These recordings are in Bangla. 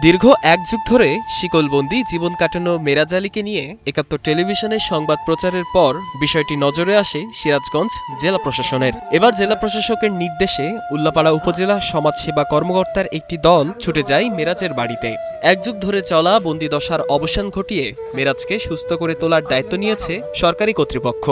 দীর্ঘ এক যুগ ধরে শিকলবন্দি জীবন কাটানো মেরাজ আলীকে নিয়ে একাত্তর টেলিভিশনের সংবাদ প্রচারের পর বিষয়টি নজরে আসে সিরাজগঞ্জ জেলা প্রশাসনের। এবার জেলা প্রশাসকের নির্দেশে উল্লাপাড়া উপজেলা সমাজসেবা কর্মকর্তার একটি দল ছুটে যায় মেরাজের বাড়িতে। এক যুগ ধরে চলা বন্দিদশার অবসান ঘটিয়ে মেরাজকে সুস্থ করে তোলার দায়িত্ব নিয়েছে সরকারি কর্তৃপক্ষ।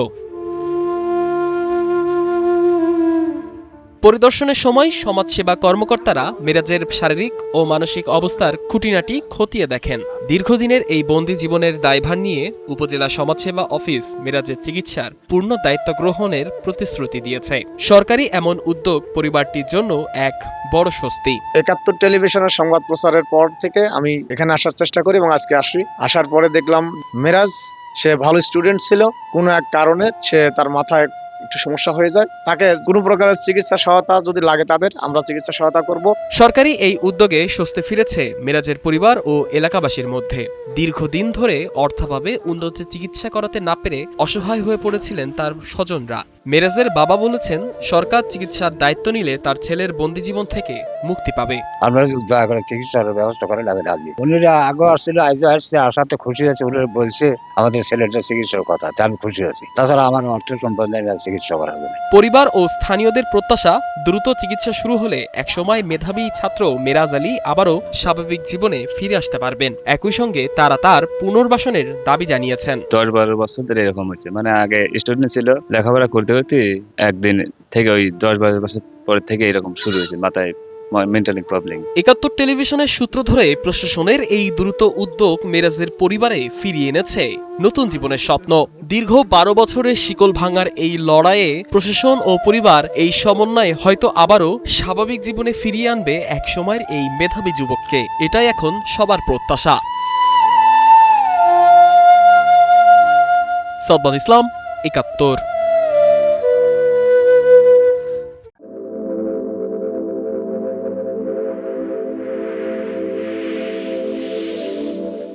পরিদর্শনের সময় সমাজসেবা কর্মকর্তারা মেরাজের শারীরিক ও মানসিক অবস্থার খুঁটিনাটি খতিয়ে দেখেন। দীর্ঘদিনের এই বন্দি জীবনের দায়ভার নিয়ে উপজেলা সমাজসেবা অফিস মেরাজের চিকিৎসার পূর্ণ দায়িত্ব গ্রহণের প্রতিশ্রুতি দিয়েছে। সরকারি এমন উদ্যোগ পরিবারটির জন্য এক বড় স্বস্তি। একাত্তর টেলিভিশনের সংবাদ প্রচারের পর থেকে আমি এখানে আসার চেষ্টা করি এবং আজকে আসি। আসার পরে দেখলাম মেরাজ সে ভালো স্টুডেন্ট ছিল, কোনো এক কারণে সে তার মাথায় একটু সমস্যা হয়ে যায়। তাকে কোনো প্রকারের চিকিৎসা সহায়তা যদি লাগে তাদের আমরা চিকিৎসা সহায়তা করব। সরকারি এই উদ্যোগে স্বস্তি ফিরেছে মেরাজের পরিবার ও এলাকাবাসীর মধ্যে। দীর্ঘদিন ধরে অর্থাভাবে উন্নত চিকিৎসা করাতে না পেরে অসহায় হয়ে পড়েছিলেন তার স্বজনরা। মেরাজের বাবা বলেছেন, সরকার চিকিৎসার দায়িত্ব নিলে তার ছেলের বন্দি জীবন থেকে মুক্তি পাবে। আমরা দয়া করে চিকিৎসার ব্যবস্থা করে রাজি। উনিরা আগে আসছিল, আসছে, আসাতে খুশি আছে। উনি বলছে আমাদের ছেলেটা চিকিৎসার কথা, আমি খুশি আছি। তাছাড়া আমার অর্থ সম্পদ নেই চিকিৎসা করার জন্য। পরিবার ও স্থানীয়দের প্রত্যাশা, দ্রুত চিকিৎসা শুরু হলে একসময় মেধাবী ছাত্র মেরাজ আলী আবারও স্বাভাবিক জীবনে ফিরে আসতে পারবেন। একই সঙ্গে তারা তার পুনর্বাসনের দাবি জানিয়েছেন। 10-12 বছর ধরে এরকম হয়েছে, মানে আগে স্টুডেন্ট ছিল, লেখাপড়া করতে করতে একদিন থেকে ওই 10-12 বছর পর থেকে এরকম শুরু হয়েছে, মাথায় মেন্টালি প্রবলেম। একাত্তর টেলিভিশনের সূত্র ধরে প্রশাসনের এই দ্রুত উদ্যোগ মেরাজের পরিবারে ফিরিয়ে এনেছে নতুন জীবনের স্বপ্ন। দীর্ঘ 12 বছরের শিকল ভাঙার এই লড়াইয়ে প্রশাসন ও পরিবার এই সমন্বয়ে হয়তো আবারও স্বাভাবিক জীবনে ফিরিয়ে আনবে একসময়ের এই মেধাবী যুবককে। এটাই এখন সবার প্রত্যাশা। সাদমান ইসলাম, একাত্তর।